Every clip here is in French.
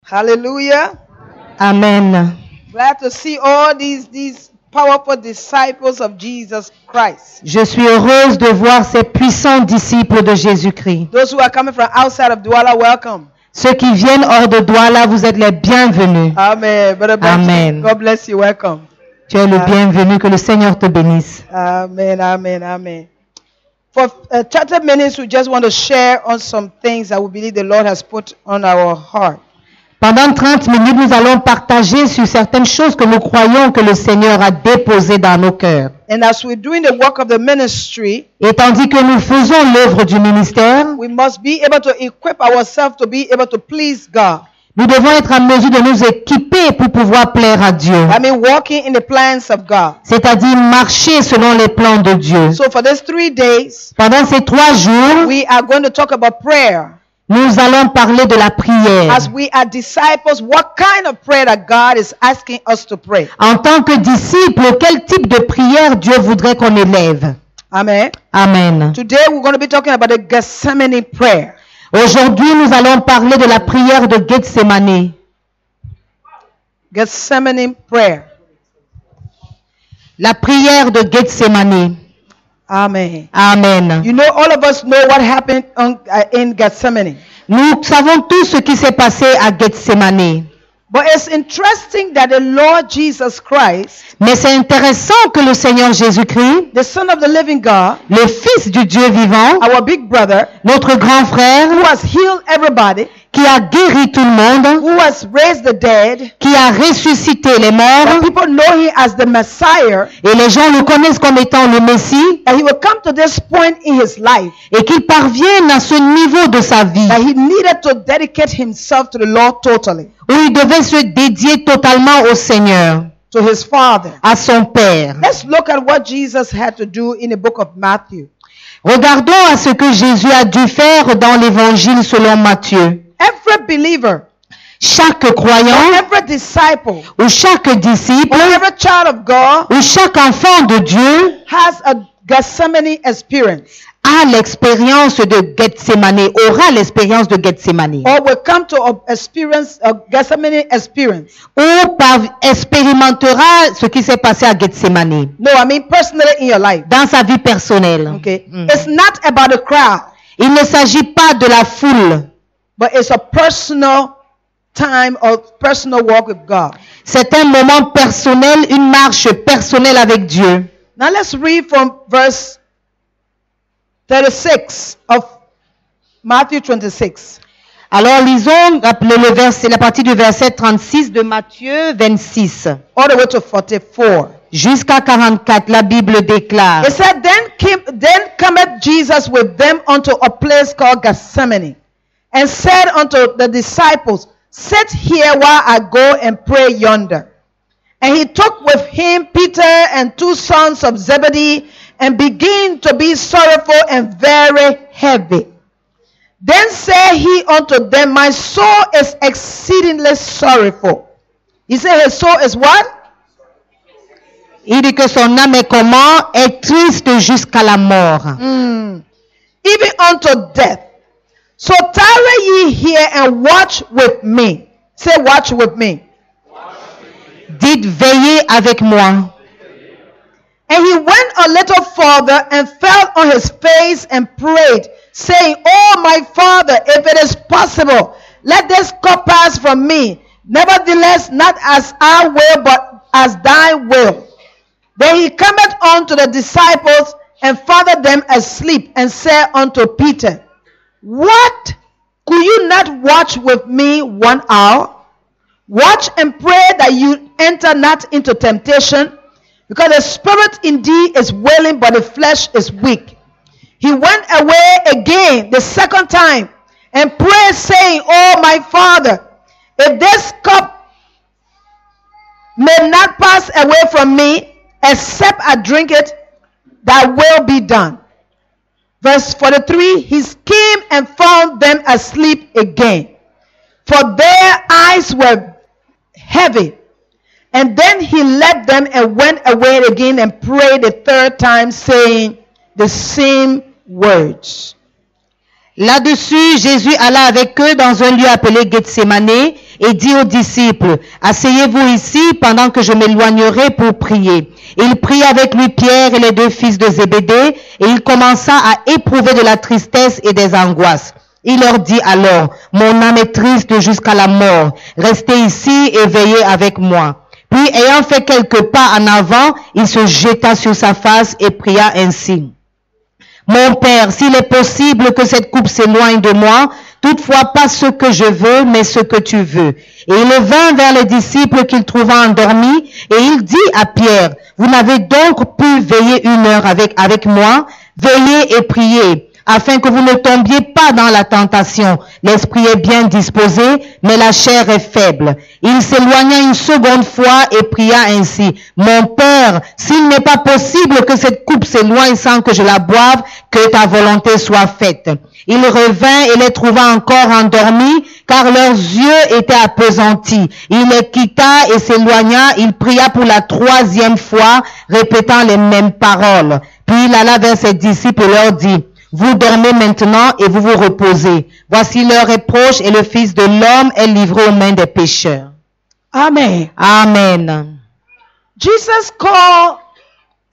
Hallelujah. Amen. Glad to see all these powerful disciples of Jesus Christ. Je suis heureuse de voir ces puissants disciples de Jésus-Christ. Those who are coming from outside of Douala, welcome. Ceux qui viennent hors de Douala, vous êtes les bienvenus. Amen. Brother Benjamin, Amen. God bless you. Welcome. Tu es le bienvenu, que le Seigneur te bénisse. Amen. Amen. Amen. For 30 minutes, we just want to share on some things that we believe the Lord has put on our heart. Pendant 30 minutes, nous allons partager sur certaines choses que nous croyons que le Seigneur a déposées dans nos cœurs. And as we're doing the work of the ministry, Et tandis que nous faisons l'œuvre du ministère, we must be able to equip ourselves to be able to please God. nous devons être en mesure de nous équiper pour pouvoir plaire à Dieu. I mean, walking in the plans of God. C'est-à-dire marcher selon les plans de Dieu. So for these 3 days, Pendant ces 3 jours, we are going to talk about prayer. nous allons parler de la prière. As we are disciples, what kind of prayer that God is asking us to pray? En tant que disciples, quel type de prière Dieu voudrait qu'on élève? Amen. Amen. Today we're going to be talking about the Gethsemane prayer. Aujourd'hui, nous allons parler de la prière de Gethsemane. Gethsemane prayer. La prière de Gethsemane. Amen. Amen. You know, all of us know what happened in Gethsemane. Nous savons tout ce qui s'est passé à Gethsemane. But it's interesting that the Lord Jesus Christ, Mais c'est intéressant que le Seigneur Jésus-Christ, the Son of the living God, le Fils du Dieu vivant, our big brother, notre grand frère, who has healed everybody, qui a guéri tout le monde, who has raised the dead, qui a ressuscité les morts, that people know him as the Messiah, et les gens le connaissent comme étant le Messie, that he will come to this point in his life, et qu'il parvienne à ce niveau de sa vie, that he needed to dedicate himself to the Lord totally, où il devait se dédier totalement au Seigneur, to his Father. à son Père. Let's look at what Jesus had to do in the book of Matthew. Regardons à ce que Jésus a dû faire dans l'évangile selon Matthieu. Every believer, Chaque croyant, every disciple, ou chaque disciple, every child of God ou chaque enfant de Dieu has a Gethsemane experience, a l'expérience de Gethsemane, aura l'expérience de Gethsemane, or will come to experience a Gethsemane experience. ou expérimentera ce qui s'est passé à Gethsemane No, I mean personally in your life. dans sa vie personnelle. Okay, it's not about the crowd, Il ne s'agit pas de la foule, but it's a personal time or personal walk with God. c'est un moment personnel, une marche personnelle avec Dieu. Now let's read from verse 36 of Matthew 26. Alors lisons le verset, la partie du verset 36 de Matthieu 26 All the way to 44. jusqu'à 44. La Bible déclare. It said, Then cometh Jesus with them unto a place called Gethsemane, and said unto the disciples, Sit here while I go and pray yonder. And he took with him Peter and 2 sons of Zebedee, and began to be sorrowful and very heavy. Then said he unto them, My soul is exceedingly sorrowful. He said his soul is what? Il dit que son âme est comment? Est triste jusqu'à la mort. Even unto death. So tarry ye here and watch with me. Say, watch with me. Dites, veillez avec moi. And he went a little further and fell on his face and prayed, saying, Oh, my Father, if it is possible, let this cup pass from me. Nevertheless, not as I will, but as thy will. Then he cometh unto the disciples and found them asleep, and said unto Peter, What? Could you not watch with me 1 hour? Watch and pray that you enter not into temptation, because the spirit indeed is willing, but the flesh is weak. He went away again the second time and prayed, saying, Oh, my Father, if this cup may not pass away from me, except I drink it, thy will be done. Verse 43, he came and found them asleep again, for their eyes were heavy. And then he left them and went away again and prayed the third time, saying the same words. Là-dessus, Jésus alla avec eux dans un lieu appelé Gethsémane et dit aux disciples, « Asseyez-vous ici pendant que je m'éloignerai pour prier. » Et il prit avec lui Pierre et les 2 fils de Zébédée, et il commença à éprouver de la tristesse et des angoisses. Il leur dit alors, « Mon âme est triste jusqu'à la mort. Restez ici et veillez avec moi. » Puis, ayant fait quelques pas en avant, il se jeta sur sa face et pria ainsi. « Mon Père, s'il est possible que cette coupe s'éloigne de moi, toutefois pas ce que je veux, mais ce que tu veux. » Et il vint vers les disciples qu'il trouva endormis, et il dit à Pierre, « Vous n'avez donc pu veiller 1 heure avec moi? Veillez et priez, afin que vous ne tombiez pas dans la tentation. L'esprit est bien disposé, mais la chair est faible. » Il s'éloigna une seconde fois et pria ainsi, « Mon Père, s'il n'est pas possible que cette coupe s'éloigne sans que je la boive, que ta volonté soit faite. » Il revint et les trouva encore endormis, car leurs yeux étaient appesantis. Il les quitta et s'éloigna. Il pria pour la 3e fois, répétant les mêmes paroles. Puis il alla vers ses disciples et leur dit, « Vous dormez maintenant et vous vous reposez. Voici l'heure est proche et le Fils de l'homme est livré aux mains des pécheurs. » Amen. Amen. Jesus called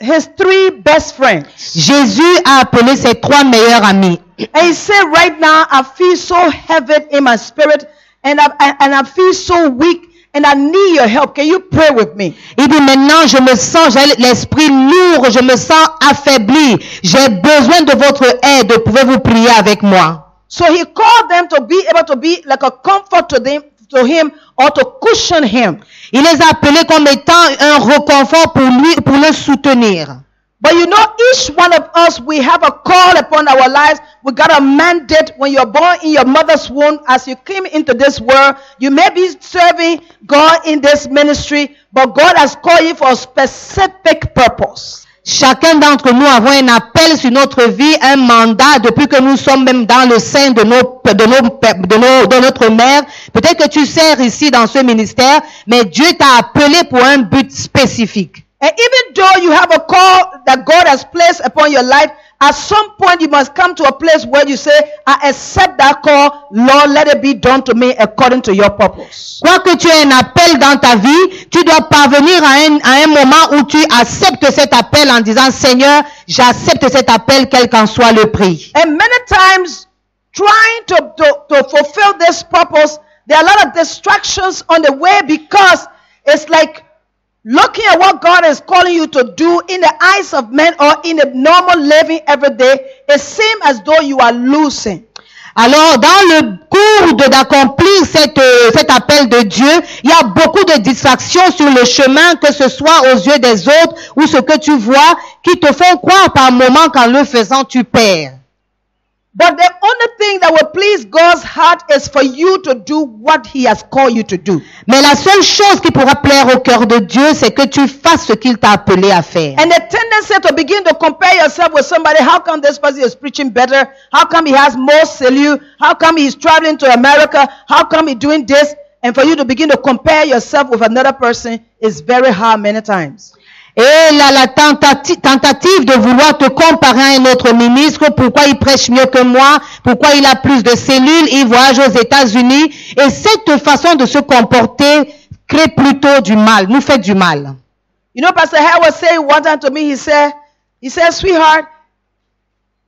his 3 best friends. Jésus a appelé ses 3 meilleurs amis. And he said, right now, I feel so heavy in my spirit, and I feel so weak, and I need your help. Can you pray with me? Il dit, maintenant, je me sens, j'ai l'esprit lourd, je me sens affaibli. J'ai besoin de votre aide. Pouvez-vous prier avec moi? So he called them to be able to be like a comfort to him or to cushion him. Il les a appelés comme étant un réconfort pour lui, pour le soutenir. But you know, each one of us, we have a call upon our lives. We got a mandate when you're born in your mother's womb. As you came into this world, you may be serving God in this ministry, but God has called you for a specific purpose. Chacun d'entre nous avons un appel sur notre vie, un mandat depuis que nous sommes même dans le sein de notre mère. Peut-être que tu sers ici dans ce ministère, mais Dieu t'a appelé pour un but spécifique. And even though you have a call that God has placed upon your life, at some point you must come to a place where you say, I accept that call. Lord, let it be done to me according to your purpose. Quoique tu aies un appel dans ta vie, tu dois parvenir à un moment où tu acceptes cet appel en disant, Seigneur, j'accepte cet appel quel qu'en soit le prix. And many times, trying to fulfill this purpose, there are a lot of distractions on the way because it's like looking at what God is calling you to do in the eyes of men or in the normal living every day, it seems as though you are losing. Alors, dans le cours d'accomplir cet appel de Dieu, il y a beaucoup de distractions sur le chemin, que ce soit aux yeux des autres ou ce que tu vois, qui te font croire par moment qu'en le faisant, tu perds. But the only thing that will please God's heart is for you to do what He has called you to do. Mais la seule chose qui pourra plaire au cœur de Dieu, c'est que tu fasses ce qu'il t'a appelé à faire. And the tendency to begin to compare yourself with somebody, how come this person is preaching better? How come he has more salute? How come he's traveling to America? How come he's doing this? And for you to begin to compare yourself with another person is very hard many times. Et la tentative de vouloir te comparer à un autre ministre, pourquoi il prêche mieux que moi, pourquoi il a plus de cellules, il voyage aux États-Unis. Et cette façon de se comporter crée plutôt du mal, nous fait du mal. You know, Pastor Hare was saying one time to me, he said, sweetheart,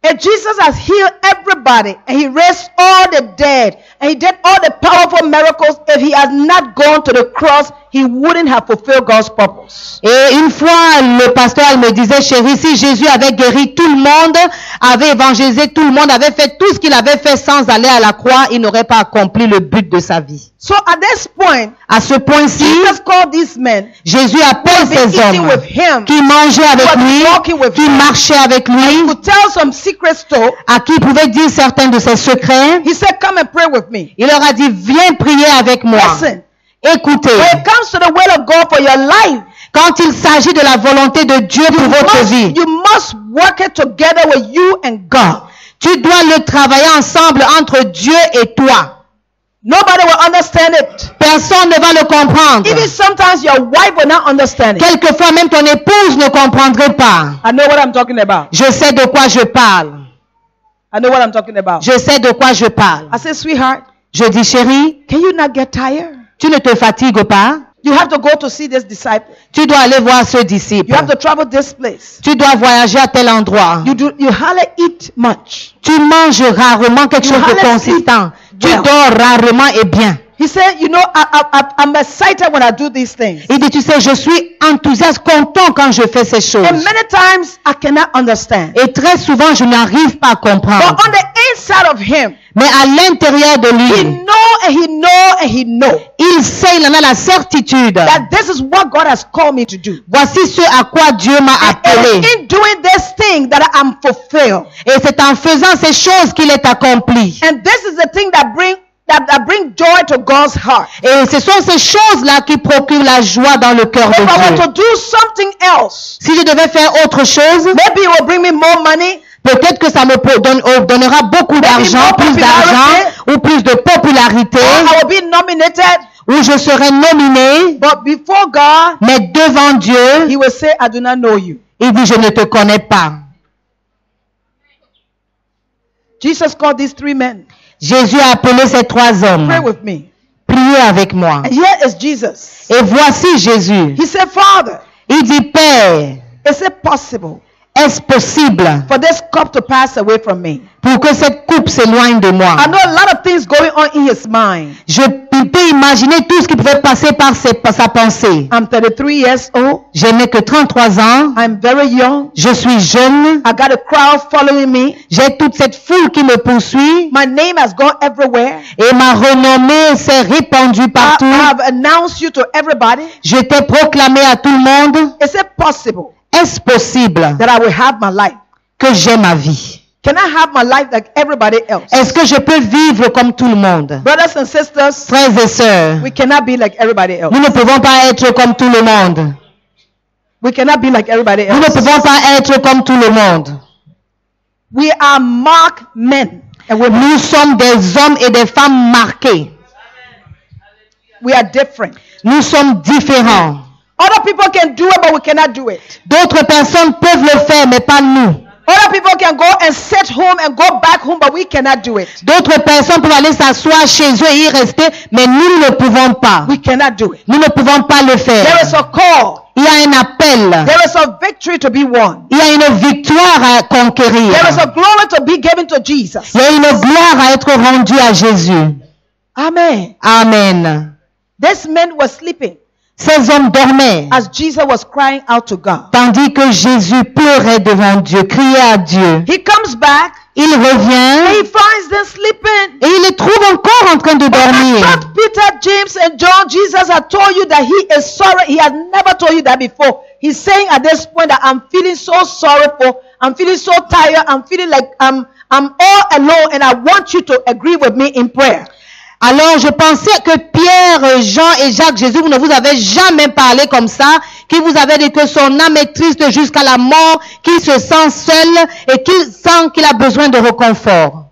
if Jesus has healed everybody and he raised all the dead and he did all the powerful miracles, if he has not gone to the cross, he wouldn't have fulfilled God's purpose. Et une fois, le pasteur me disait, chérie, si Jésus avait guéri tout le monde, avait évangélisé tout le monde, avait fait tout ce qu'il avait fait sans aller à la croix, il n'aurait pas accompli le but de sa vie. So at this point, à ce point-ci, Jesus called these men, Jésus appelle ces hommes qui mangeaient avec lui, qui marchaient avec lui, could tell some secrets to, à qui il pouvait dire certains de ses secrets. He said, come and pray with me. Il leur a dit, viens prier avec moi. Listen, écoutez, when it comes to the will of God for your life, quand il s'agit de la volonté de Dieu pour votre vie, you must work it together with you and God. Tu dois le travailler ensemble entre Dieu et toi. Nobody will understand it. Personne ne va le comprendre. Even sometimes your wife will not understand it. Quelquefois même ton épouse ne comprendrait pas. I know what I'm talking about. Je sais de quoi je parle. I know what I'm talking about. Je sais de quoi je parle. I said, sweetheart, Je dis, chérie, can you not get tired? tu ne te fatigues pas? You have to go to see this disciple. Tu dois aller voir ce disciple. You have to travel this place. Tu dois voyager à tel endroit. You hardly eat much. Tu manges rarement quelque chose de hardly consistant. sleep Tu well. dors rarement et bien. He said, you know, I'm excited when I do these things. Il dit, tu sais, je suis enthousiaste, content quand je fais ces choses. And many times I cannot understand. Et très souvent, je n'arrive pas à But comprendre. on the inside of him, Mais à l'intérieur de he lui, know and he know and he know il sait, il en a la certitude. that this is what God has called me to do. Voici ce à quoi Dieu m'a And appelé. in doing this thing that I'm fulfilled. Et c'est en faisant ces choses qu'il est accompli. And this is the thing that bring joy to God's heart. Et ce sont ces choses-là qui procurent la joie dans le cœur If I were de Dieu. to do something else, Si je devais faire autre chose, maybe it will bring me more money, peut-être que ça me donnera beaucoup d'argent, more plus d'argent, ou plus de popularité, or I will be nominated. ou je serai nominé, But before God, mais devant Dieu, he will say, I do not know you. il dit, je ne te connais pas. Jesus called these three men. Jésus a appelé ces trois hommes. Pray with me. Priez avec moi. And here is Jesus. Et voici Jésus. He said, Father, Il dit, Père, is it possible est-ce possible for this cup to pass away from me? pour que cette coupe s'éloigne de moi? I know a lot of things going on in his mind. Je peux imaginer tout ce qui pouvait passer par sa pensée. I'm 33 years old. Je n'ai que 33 ans. I'm very young. Je suis jeune. I got a crowd following me. J'ai toute cette foule qui me poursuit. My name has gone everywhere. Et ma renommée s'est répandue partout. I have announced you to everybody. Je t'ai proclamé à tout le monde. Is it possible Est-ce possible that I will have my life? que j'ai ma vie? Can I have my life like everybody else? Est-ce que je peux vivre comme tout le monde? Brothers and sisters, Frères et sœurs, we cannot be like everybody else. nous ne pouvons pas être comme tout le monde. We cannot be like everybody Nous ne else. pouvons pas être comme tout le monde. We are marked men and women. Nous sommes des hommes et des femmes marqués. We are different. Nous sommes différents. Other people can do it, but we cannot do it. D'autres personnes peuvent le faire, mais pas nous. Other people can go and sit home and go back home, but we cannot do it. D'autres personnes peuvent aller s'asseoir chez eux et y rester, mais nous ne pouvons pas. We cannot do it. Nous ne pouvons pas le faire. There is a call. Il y a un appel. There is a victory to be won. Il y a une victoire à conquérir. There is a glory to be given to Jesus. Il y a une gloire à être rendue à Jésus. Amen. Amen. These men were sleeping Ces hommes dormaient, as Jesus was crying out to God. tandis que Jésus pleurait devant Dieu, criait à Dieu. He comes back Il and revient he finds them sleeping. et il les trouve encore en train de I dormir. thought Peter, James, and John, Jesus had told you that he is sorry. He has never told you that before. He's saying at this point that I'm feeling so sorrowful. I'm feeling so tired. I'm feeling like I'm all alone, and I want you to agree with me in prayer. Alors je pensais que Pierre, Jean et Jacques, Jésus, vous ne vous avez jamais parlé comme ça, qui vous avait dit que son âme est triste jusqu'à la mort, qu'il se sent seul et qu'il sent qu'il a besoin de réconfort.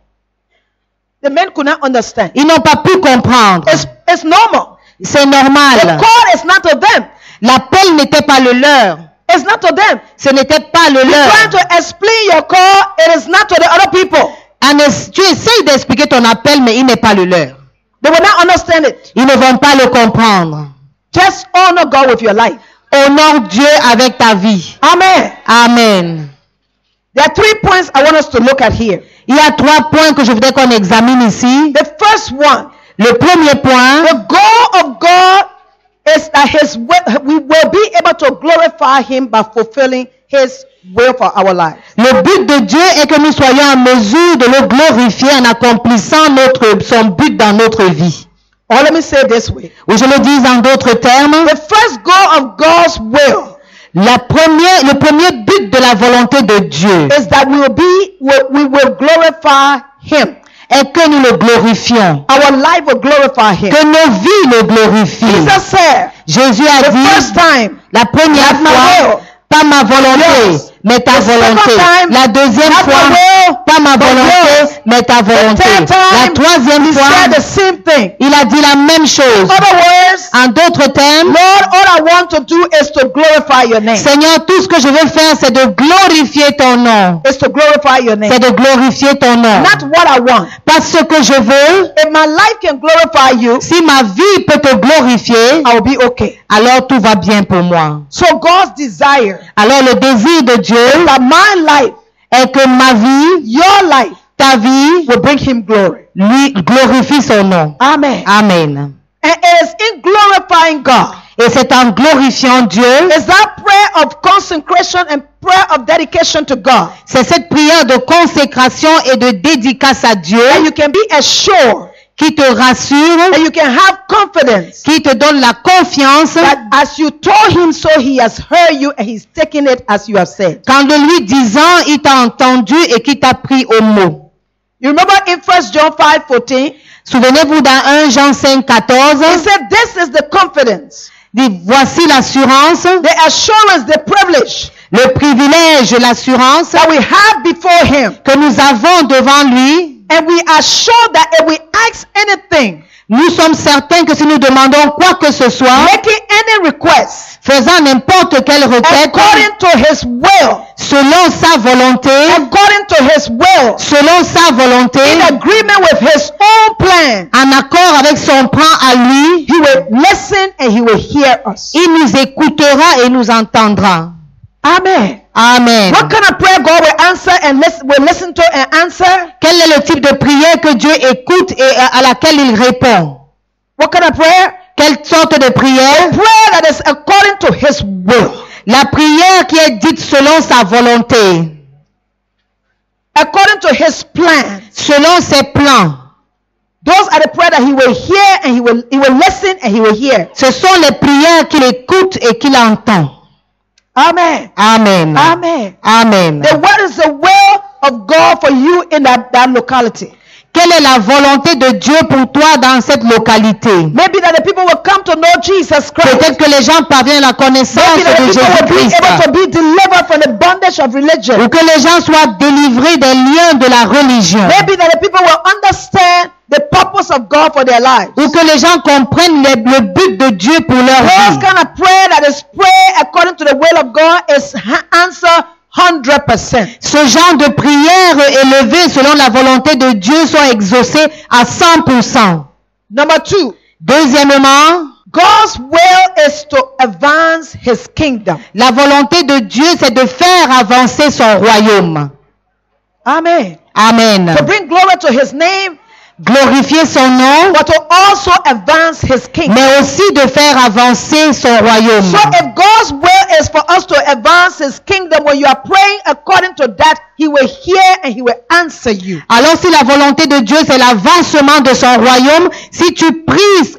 The men could not understand. Ils n'ont pas pu comprendre. It's normal. C'est The normal. call is not to them. L'appel n'était pas le leur. It's not to them. Ce n'était pas le You're leur. trying to explain your call. It is not to the other people. Tu essayes d'expliquer ton appel, mais il n'est pas le leur. They will not understand it. Ils ne vont pas le comprendre. Just honor God with your life. Honore Dieu avec ta vie. Amen. Amen. There are 3 points I want us to look at here. Il y a 3 points que je voudrais qu'on examine ici. The first one, Le premier point, the goal of God is that we will be able to glorify Him by fulfilling His will for our lives. le but de Dieu est que nous soyons en mesure de le glorifier en accomplissant son but dans notre vie. Or let me say it this way. Ou je le dis en d'autres termes, The first goal of God's will le premier but de la volonté de Dieu is that we will glorify Him. est que nous le glorifions, Our life will glorify Him. que nos vies le glorifient. Jesus said, Jésus a the first dit, time, la première not my fois, will, pas ma volonté, yours. mais ta The second volonté. time, La deuxième not fois, my will, pas ma but volonté, yours. mais ta volonté. third time, La troisième He fois, said the same thing. il a dit la même chose. In other words, En d'autres termes, Lord, all I want to do is to glorify your name. Seigneur, tout ce que je veux faire, c'est de glorifier ton nom. Is to glorify your name. C'est de glorifier ton nom. Not what I want. Pas ce que je veux. If my life can glorify you, Si ma vie peut te glorifier, I will be okay. alors tout va bien pour moi. So God's desire Alors le désir de Dieu that my life, est que ma vie, your life, ta vie, will bring him glory. lui glorifie son nom. Amen. Amen. And it is in glorifying God. Et c'est en glorifiant Dieu, Is that prayer of consecration and prayer of dedication to God. c'est cette prière de consécration et de dédicace à Dieu And you can be assured qui te rassure, and you can have confidence qui te donne la confiance that as you told him so, he has heard you and he's taking it as you have said. qu'en de lui disant, il t'a entendu et qu'il t'a pris au mot. You remember in 1 John 5:14, Souvenez-vous dans 1 Jean 5, 14, he said, this is the confidence, dit, voici l'assurance, the assurance, the privilege le privilège, l'assurance that we have before him. que nous avons devant lui. And we are sure that if we ask anything, Nous sommes certains que si nous demandons quoi que ce soit, making any request, faisant n'importe quelle requête, according to his will, selon sa volonté, according to his will, selon sa volonté, in agreement with his own plan, en accord avec son plan à lui, he will listen and he will hear us. il nous écoutera et nous entendra. Amen. Amen. What kind of prayer God will answer and will listen to and answer? Quel est le type de prière que Dieu écoute et à laquelle il répond? What kind of prayer? Quelle sorte de prière? Prayer that is according to his will. La prière qui est dite selon sa volonté, According to his plan. selon ses plans. Those are the prayer that he will hear and he will listen and he will hear. Ce sont les prières qu'il écoute et qu'il entend. Amen. Amen. Amen. Amen. Then what is the will of God for you in that locality? Quelle est la volonté de Dieu pour toi dans cette localité? Maybe that the people will come to know Jesus Christ. Peut-être que les gens parviennent à la connaissance Maybe that de the people will be Jésus-Christ. able to be delivered from the bondage of religion. Ou que les gens soient délivrés des liens de la religion. Maybe that the people will understand the purpose of God for their lives. Ou que les gens comprennent le but de Dieu pour leur Those vie. kind of prayer that is prayer according to the will of God is answer 100%. Ce genre de prière élevée selon la volonté de Dieu sont exaucées à 100%. Number 2, Deuxièmement, God's will is to advance his kingdom. la volonté de Dieu, c'est de faire avancer son royaume. Amen. Amen. To bring glory to his name, Glorifier son nom, but to also advance his kingdom. mais aussi de faire avancer son royaume. So if God's will is for us to advance his kingdom, when you are praying according to that, he will hear and he will answer you. Alors si la volonté de Dieu, c'est l'avancement de son royaume, si tu pries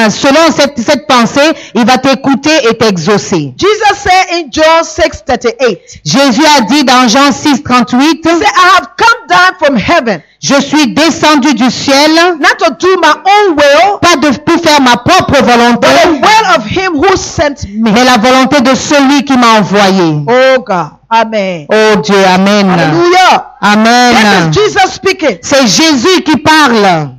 selon cette pensée, il va t'écouter et t'exaucer. Jesus said in John 6:38, Jésus a dit dans Jean 6, 38, he said, I have come down from heaven, je suis descendu du ciel, not to do my own will, pas pour faire ma propre volonté, but the will of him who sent me. mais la volonté de celui qui m'a envoyé. Oh God. Amen. Oh Dieu, Amen. Hallelujah. Amen. This is Jesus speaking. C'est Jésus qui parle.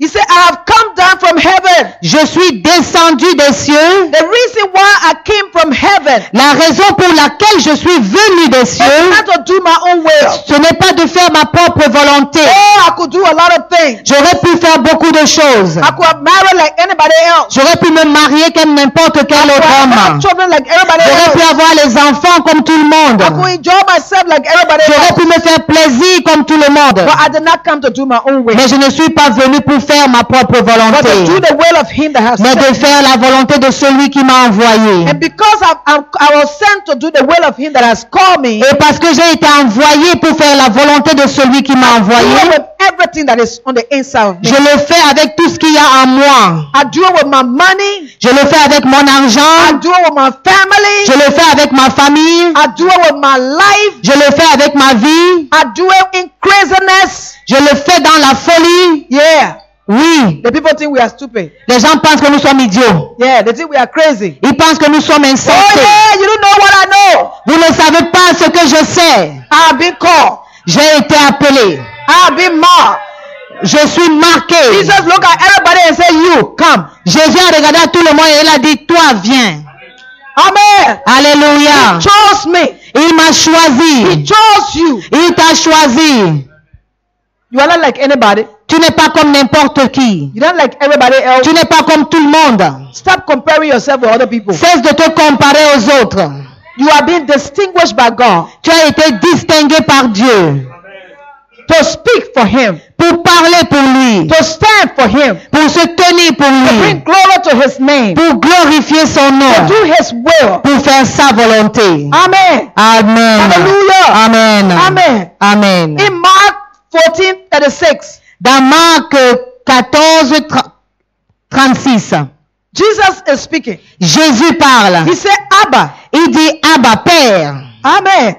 He said, I have come down from heaven. Je suis descendu des cieux. The reason why I came from heaven La raison pour laquelle je suis venu des is cieux, not to do my own will. ce n'est pas de faire ma propre volonté. Oh, I could do a lot of things. J'aurais pu faire beaucoup de choses. I could have married like anybody else. J'aurais pu me marier comme n'importe quel I autre could have homme. children like everybody J'aurais pu else. avoir les enfants comme tout le monde. I could enjoy myself like everybody J'aurais pu else. me faire plaisir comme tout le monde. But I did not come to do my own will, Mais je ne suis pas venu pour faire ma propre but to do volonté, the will of him that has mais de sent me. faire la volonté de celui qui m'a envoyé. And because I was sent to do the will of him that has called me, Et parce que j'ai été envoyé pour faire la volonté de celui qui m'a I do it envoyé, with everything that is on the inside of me. je le fais avec tout ce qu'il y a en moi. I do it with my money. Je le fais avec mon I argent. do it with my family. Je le fais avec ma famille. I do it with my life. Je le fais avec ma vie. I do it in craziness. Je le fais dans la folie. Yeah. Oui. The people think we are stupid. Les gens pensent que nous sommes idiots. Yeah, they think we are crazy. Ils pensent que nous sommes Oh insensés. yeah, you don't know what I know. Vous ne savez pas ce que je sais. I have been called. J'ai été appelé. I have been marked. Je suis marqué. Jesus looked at everybody and said, you, come. Jésus a regardé à tout le monde et il a dit, toi, viens. Amen. Alléluia. He chose me. Il m'a He choisi. chose you. Il t'a choisi. You are not like anybody. Tu n'es pas comme n'importe qui. You don't like everybody else. Tu n'es pas comme tout le monde. Stop comparing yourself with other people. Cesse de te comparer aux autres. You are being distinguished by God Tu as été distingué par Dieu to speak for Him, pour parler pour lui, to stand for Him, pour se tenir pour to bring lui, glory to His name, to pour glorifier son nom, do His will. pour faire sa volonté. Amen. Amen. Hallelujah. Amen. Amen. Amen. In Mark 14:36, Dans Marc 14, 36, Jesus is speaking. Jésus parle. He said, Abba. Il dit, Abba, Père. Amen.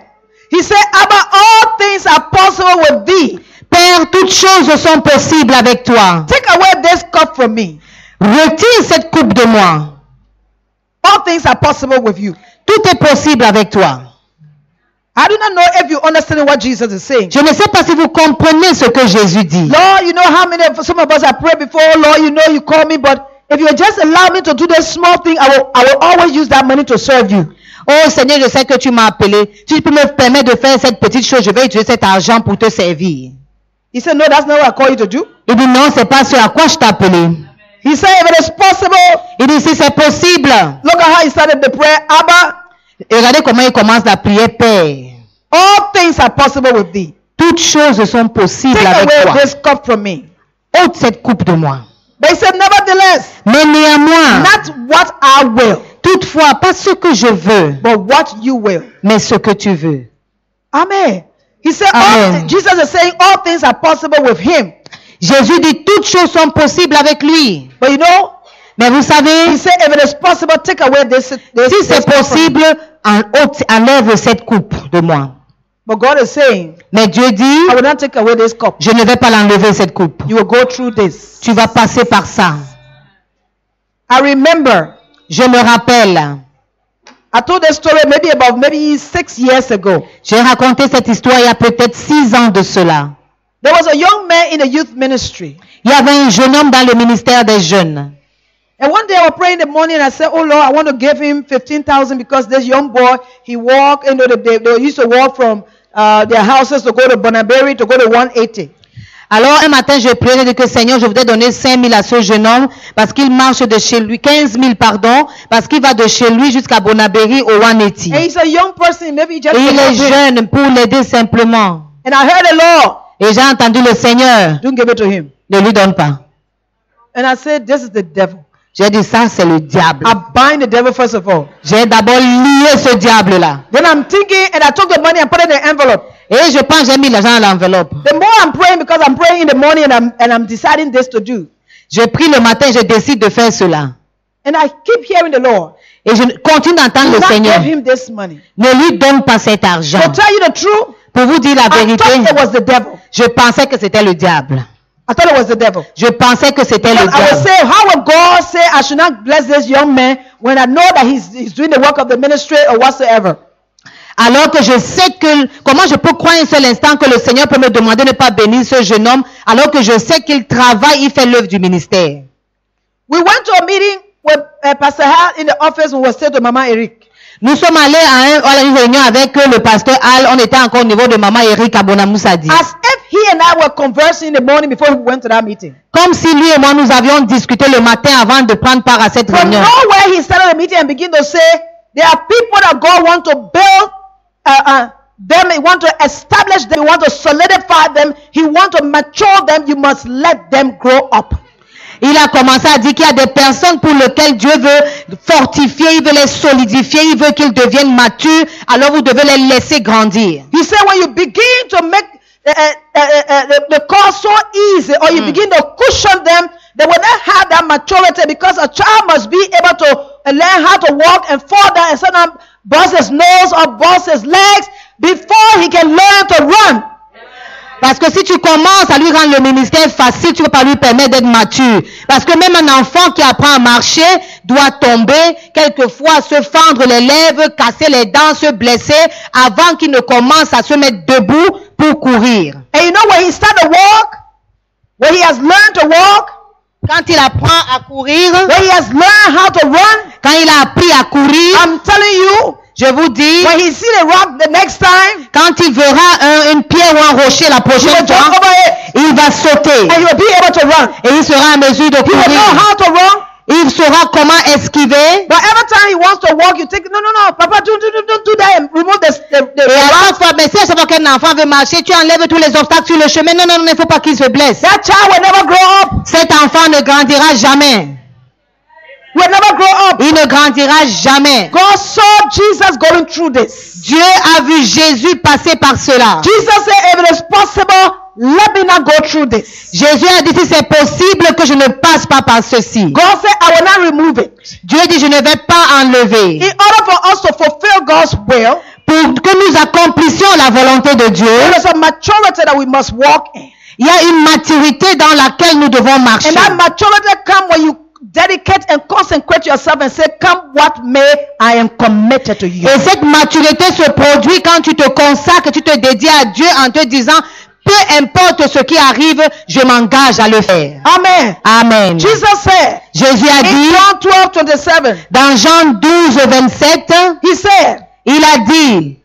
He said, Abba, all things are possible with thee. Père, toutes choses sont possibles avec toi. Take away this cup from me. Retire cette coupe de moi. All things are possible with you. Tout est possible avec toi. I do not know if you understand what Jesus is saying. Je ne sais pas si vous comprenez ce que Jésus dit. Lord, you know how many of some of us have prayed before. Lord, you know you call me, but if you just allow me to do this small thing, I will always use that money to serve you. Oh Seigneur, je sais que tu m'as appelé. Si tu peux me permettre de faire cette petite chose, je vais utiliser cet argent pour te servir. He said, no, that's not what I call you to do. Il dit non, c'est pas ce à quoi je t'ai appelé. He said, if it is possible, Il dit si c'est possible. look at how he started the prayer. Abba, Et regardez comment il commence la prière, Père. all things are possible with thee. Toutes choses sont possibles Take avec away toi. this cup from me. Ôte cette coupe de moi. But he said, nevertheless, Mais néanmoins, not what I will, toutefois, pas ce que je veux, but what you will. mais ce que tu veux. Amen. He said, Amen. Jesus is saying all things are possible with him. Jésus dit toutes choses sont possibles avec lui. But you know, Mais vous he savez, said, if it is possible, take away this si this c'est cup from me. possible, enlève cette coupe de moi. But God is saying, Mais Dieu dit, I will not take away this cup. je ne vais pas l'enlever cette coupe. You will go through this. Tu vas passer par ça. I remember, Je me rappelle, I told this story maybe 6 years ago. j'ai raconté cette histoire il y a peut-être 6 ans de cela. There was a young man in the youth ministry. Il y avait un jeune homme dans le ministère des jeunes. And one day I was praying in the morning and I said, oh Lord, I want to give him 15,000 because this young boy, he walked, they used to walk from their houses to go to Bonaberry to go to 180. Alors un matin, je priais, j'ai dit que Seigneur, je voudrais donner 5 000 à ce jeune homme parce qu'il marche de chez lui, 15 000 pardon, parce qu'il va de chez lui jusqu'à Bonaberry au 180. And he's a young person, maybe he just Et il est came up. jeune pour l'aider simplement. And I heard the Lord, Et j'ai entendu le Seigneur, don't give it to him. ne lui donne pas. And I said, this is the devil. J'ai dit ça, c'est le diable. I bind the devil first of all. J'ai d'abord lié ce diable-là. Then I'm thinking, and I took the money and put it in the envelope. Et je pense, j'ai mis l'argent dans l'enveloppe. The more I'm praying, because I'm praying in the morning and I'm deciding this to do. Je prie le matin, je décide de faire cela. And I keep hearing the Lord. Et je continue d'entendre Do le not Seigneur. give him this money. Ne lui donne pas cet argent. To tell you the truth, Pour vous dire la I vérité, thought it was the devil. je pensais que c'était le diable. I thought it was the devil. Je pensais que c'était le Because I would diable. say, how would God say I should not bless this young man when I know that he's doing the work of the ministry or whatsoever? Alors que je sais que, comment je peux croire un seul instant que le Seigneur peut me demander de ne pas bénir ce jeune homme, alors que je sais qu'il travaille, il fait l'œuvre du ministère. We went to a meeting with Pastor Hal in the office when we were still to Mama Eric. Nous sommes allés à une réunion avec le pasteur Al, on était encore au niveau de Maman Eric à Bonamoussadi. As if he and I were conversing in the morning before we went to that meeting. Comme si lui et moi nous avions discuté le matin avant de prendre part à cette From réunion. nowhere he started the meeting and began to say, there are people that God want to build them, he want to establish them, he want to solidify them, he want to mature them, you must let them grow up. Il a commencé à dire qu'il y a des personnes pour lesquelles Dieu veut fortifier, il veut les solidifier, il veut qu'ils deviennent matures, alors vous devez les laisser grandir. He said when you begin to make the cause so easy or you begin to cushion them, they will not have that maturity because a child must be able to learn how to walk and fall down and sometimes bust his nose or bust his legs before he can learn to run. Parce que si tu commences à lui rendre le ministère facile, tu ne vas pas lui permettre d'être mature. Parce que même un enfant qui apprend à marcher doit tomber, quelquefois se fendre les lèvres, casser les dents, se blesser, avant qu'il ne commence à se mettre debout pour courir. And you know when he start to walk, when he has learned to walk, quand il apprend à courir, when he has learned how to run, quand il a appris à courir, I'm telling you, je vous dis, when he see the rock the next time, quand il verra une pierre ou un rocher la he will prochaine jump fois, over it il va sauter and he will be able to run. et il sera en mesure de He will know courir. how to run. Il saura comment esquiver. But every time he wants to walk, you take no, Papa, don't do that and remove the Et à chaque fois, mais si à chaque fois qu'un enfant veut marcher, tu enlèves tous les obstacles sur le chemin. Non, il ne faut pas qu'il se blesse. That child will never grow up. Cet enfant ne grandira jamais. Will never grow up. Il ne grandira jamais. God saw Jesus going through this. Dieu a vu Jésus passer par cela. Jesus said, if it is possible, let me not go through this. Jésus a dit, si c'est possible que je ne passe pas par ceci. God said, I will not remove it. Dieu dit, je ne vais pas enlever. In order for us to fulfill God's will, Pour que nous accomplissions la volonté de Dieu, there is a maturity that we must walk in. il y a une maturité dans laquelle nous devons marcher. And that maturity comes when you dedicate and consecrate yourself and say, come what may, I am committed to you. Et cette maturité se produit quand tu te consacres, tu te dédies à Dieu en te disant, peu importe ce qui arrive, je m'engage à le faire. Amen. Amen. Jesus said, Jésus a in dit, John 12:27, dans Jean 12:27, he said, il a dit,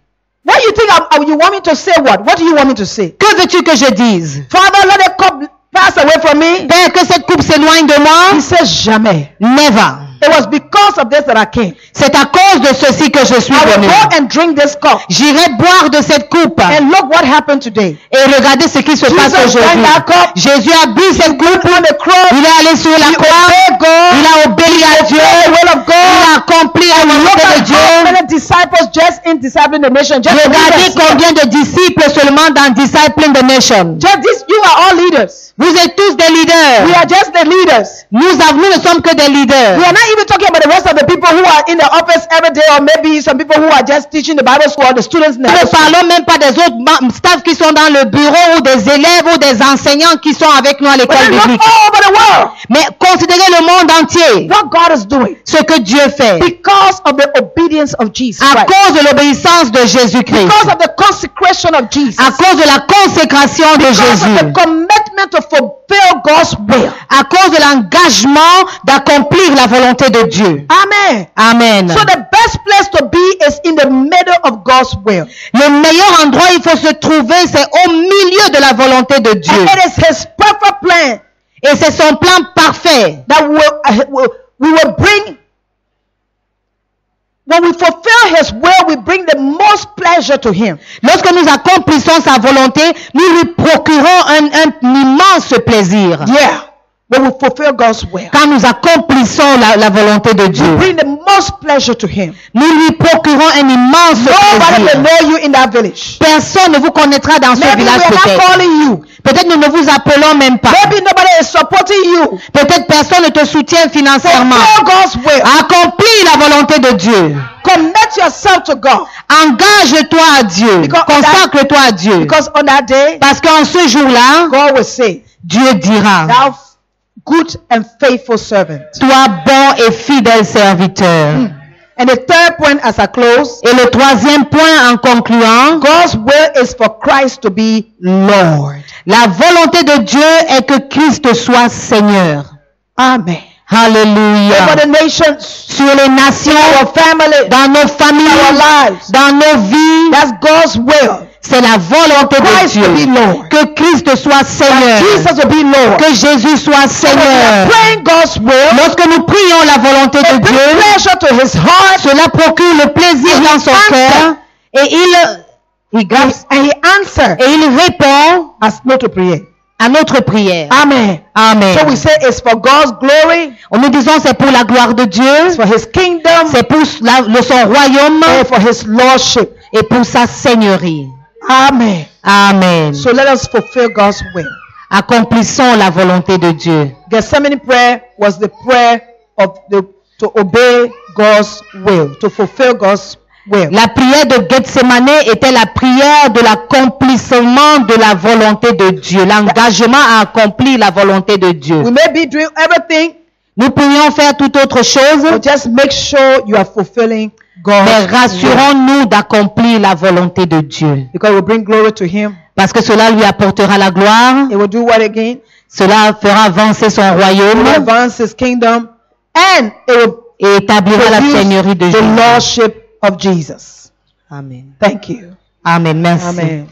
what you think you want me to say what? What do you want me to say? que veux-tu que je dise? Father, let the cup pass away from me. Père, que cette coupe s'éloigne de moi? He says, jamais. Never. It was because of this that I came. C'est à cause de ceci que je suis I will venu. go and drink this cup. J'irai boire de cette coupe. And look what happened today. Et regardez ce qui se passe Jesus aujourd'hui. drank that cup. Jésus a bu cette coupe. On the cross, Il est allé sur la he croix. obeyed God. Il a obéi à Dieu. The will of Il God. a accompli la Look volonté de at how Dieu. many disciples just in discipling the nation. Just Regardez leaders. combien de disciples seulement dans Discipling the Nation. Just this, you are all leaders. Vous êtes tous des We leaders. are just the leaders. Nous ne sommes que des leaders. We are not even talking about the rest of the people who are in the office every day, or maybe some people who are just teaching the Bible school, or the students in the Nous ne Bible school. parlons même pas des autres staffs qui sont dans le bureau ou des élèves ou des enseignants qui sont avec nous à But l'école then look biblique. all over the world. Mais considérez le monde entier, What God is doing ce que Dieu fait, because of the obedience of Jesus à Christ. cause de l'obéissance de Jésus-Christ, Because of the consecration of Jesus. à cause de la consécration de Because of Jésus, the commitment to fulfill God's will. à cause de l'engagement d'accomplir la volonté de Dieu. Amen. Amen. So the best place to be is in the middle of God's will. Le meilleur endroit où il faut se trouver, c'est au milieu de la volonté de And Dieu. it is His perfect plan Et c'est son plan parfait that we will bring. When we fulfill His will, we bring the most pleasure to Him. Lorsque nous accomplissons sa volonté, nous lui procurons un immense plaisir. Yeah. When we fulfill God's will, Quand nous accomplissons la volonté de we Dieu, bring the most pleasure to Him. nous lui procurons un immense Nobody will plaisir. know you in that village. Personne ne vous connaîtra dans ce Maybe we village are not peut-être. calling you. Peut-être nous ne vous appelons même pas. Maybe nobody is supporting you. Peut-être personne ne te soutient financièrement. Fulfill God's will. Accomplis la volonté de Dieu. Commit yourself to God. Engage-toi à Dieu. Because Consacre-toi à Dieu. Because on that day, Parce qu'en ce jour-là, God will say, Dieu dira, thou good and faithful servant. toi bon et fidèle serviteur. And the third point as I close, Et le troisième point en concluant, God's will is for Christ to be Lord. la volonté de Dieu est que Christ soit Seigneur. Amen. Alléluia. Over the nations, Sur les nations, our family, dans nos our familles, lives. dans nos vies, That's God's will. c'est la volonté de Christ Dieu. to be Lord. Que Christ soit Seigneur. Jesus will be Lord. Que Jésus soit When we are Seigneur. praying God's will, Lorsque nous prions la volonté de it brings Dieu, pleasure to His heart, cela procure le plaisir dans son cœur et and He answers il répond us not to pray. à notre prière. Amen. Amen. So we say it's for God's glory, Nous disons c'est pour la gloire de Dieu, it's for His kingdom, c'est pour son royaume and for His lordship. et pour sa seigneurie. Amen. Amen. So let us fulfill God's will. Accomplissons la volonté de Dieu. Gethsemane prayer was the prayer of to obey God's will, to fulfill God's will. La prière de Gethsemane était la prière de l'accomplissement de la volonté de Dieu, l'engagement à accomplir la volonté de Dieu. We may be doing everything, Nous pourrions faire toute autre chose, but just make sure you are fulfilling God's mais will, rassurons-nous d'accomplir la volonté de Dieu. because it will bring glory to Him. Parce que cela lui apportera la gloire. It will do what again? Cela fera avancer son It will royaume advance his kingdom, and it will et établira la produce seigneurie de the Jésus. lordship of Jesus. Amen. Thank you. Amen. Merci. Amen.